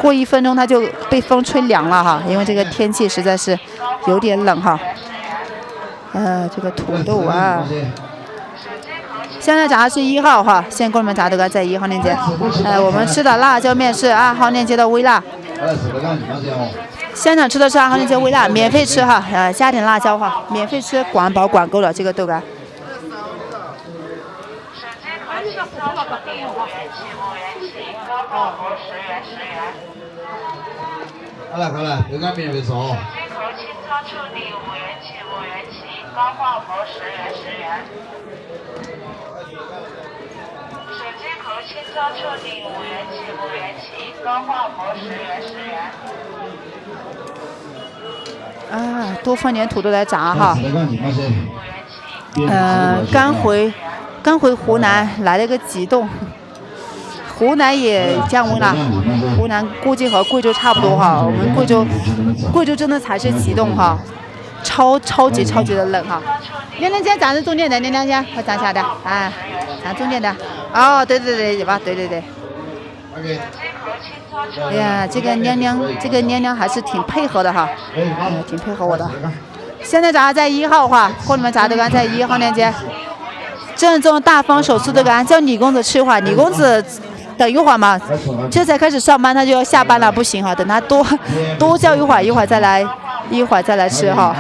过1分钟它就被风吹凉了哈，因为这个天气实在是有点冷哈。这个土豆啊，现在炸的是1号哈，现在给你们炸豆干在1号链接。我们吃的辣椒面是2号链接的微辣。现场吃的是2号链接微辣，免费吃哈，加点辣椒哈，免费吃，管饱管够了这个豆干。好了，豆干免费吃哦。钢化膜10元。手机壳轻装处理5元起，钢化膜10元。多放点土豆来炸哈。刚回湖南来了个急冻，湖南也降温了，湖南估计和贵州差不多哈。我们贵州真的才是急冻哈。超级的冷哈！娘娘先站在中间的，娘娘先快站下的，站中间的。哦，对，吧，对。哎呀，这个娘娘还是挺配合的哈，挺配合我的。现在炸在1号哈，给你们炸豆干在1号链接。正宗大方手撕豆干，叫李公子吃一会儿，李公子等一会儿嘛，这才开始上班，他就要下班了，不行哈，等他多叫一会儿再来吃哈。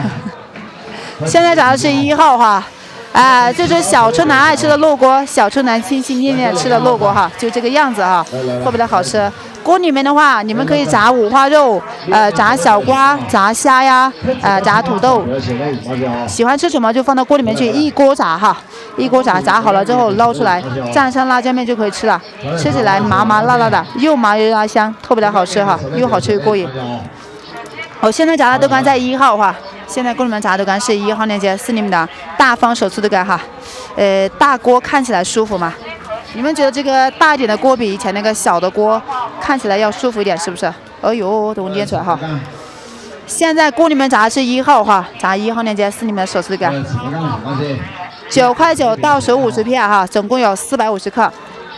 现在炸的是1号哈，这是小春楠爱吃的烙锅，小春楠心心念念吃的烙锅哈，就这个样子哈，特别的好吃。锅里面的话，你们可以炸五花肉，炸小瓜，炸虾呀，炸土豆，喜欢吃什么就放到锅里面去一锅炸哈，一锅炸好了之后捞出来，蘸上辣椒面就可以吃了，吃起来麻麻辣辣的，又麻又辣香，特别的好吃哈，又好吃又过瘾。现在炸的豆干在1号哈，现在给你们炸豆干是1号链接，是你们的大方手撕豆干哈，大锅看起来舒服吗？你们觉得这个大一点的锅比以前那个小的锅看起来要舒服一点，是不是？哎呦，都捏出来哈！现在锅里面炸的是1号哈，炸1号链接是你们的手撕豆干，9块9到手50片哈，总共有450克。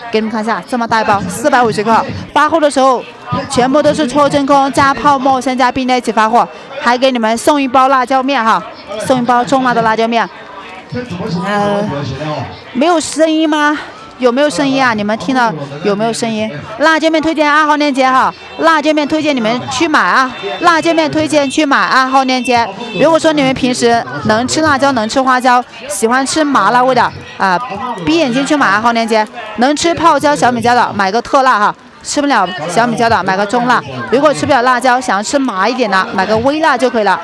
给你们看一下，这么大一包，450克。发货的时候全部都是抽真空加泡沫先加冰的一起发货，还给你们送1包辣椒面哈，送1包中辣的辣椒面。没有声音吗？有没有声音啊？你们听到有没有声音？辣椒面推荐2号链接哈，辣椒面推荐你们去买啊，辣椒面推荐去买2号链接。如果说你们平时能吃辣椒能吃花椒，喜欢吃麻辣味的闭眼睛去买2号链接。能吃泡椒小米椒的买个特辣哈，吃不了小米椒的买个中辣。如果吃不了辣椒想要吃麻一点的，买个微辣就可以了。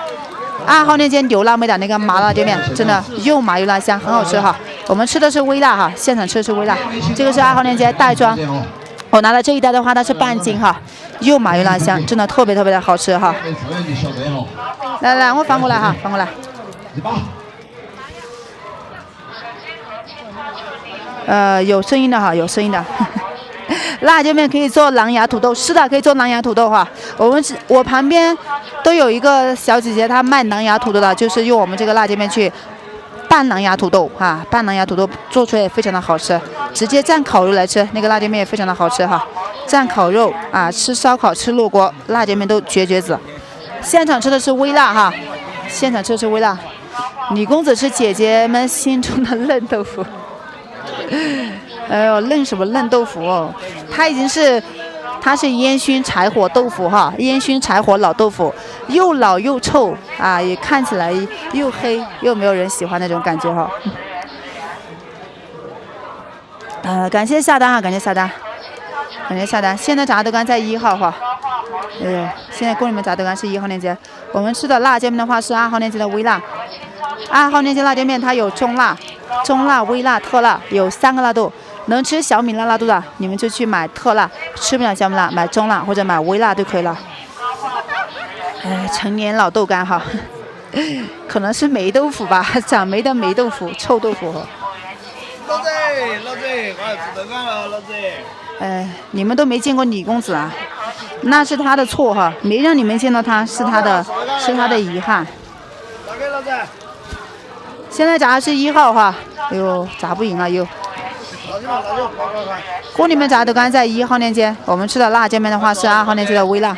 2号链接牛辣味的那个麻辣椒面，真的又麻又辣香，很好吃哈。我们吃的是微辣哈，现场吃的是微辣。这个是2号链接袋装，我拿的这一袋的话，它是半斤哈，又麻又辣香，真的特别的好吃哈。来，我翻过来哈，翻过来。有声音的哈，有声音的。辣椒面可以做狼牙土豆，是的，可以做狼牙土豆哈。我旁边都有一个小姐姐，她卖狼牙土豆的，就是用我们这个辣椒面去拌狼牙土豆哈，拌狼牙土豆做出来也非常的好吃，直接蘸烤肉来吃，那个辣椒面也非常的好吃哈。蘸烤肉吃烧烤吃烙锅，辣椒面都绝子。现场吃的是微辣哈，现场吃的是微辣。李公子是姐姐们心中的嫩豆腐。哎呦，嫩什么嫩豆腐哦？它是烟熏柴火豆腐哈，烟熏柴火老豆腐，又老又臭也看起来又黑，又没有人喜欢那种感觉哈。感谢下单啊，感谢下单。现在炸豆干在1号哈，现在供你们炸豆干是1号链接。我们吃的辣椒面的话是2号链接的微辣，2号链接辣椒面它有中辣、微辣、特辣，有3个辣度。能吃小米辣度的，你们就去买特辣；吃不了小米辣，买中辣或者买微辣就可以了。成年老豆干哈，可能是霉豆腐吧，长霉的霉豆腐、臭豆腐。老子，我要吃豆干了，老子。你们都没见过李公子啊，那是他的错哈，没让你们见到他是他的遗憾。老子。现在炸的是1号哈，哎呦，炸不赢了又。和你们炸豆干在1号链接，我们吃的辣椒面的话是2号链接的微辣。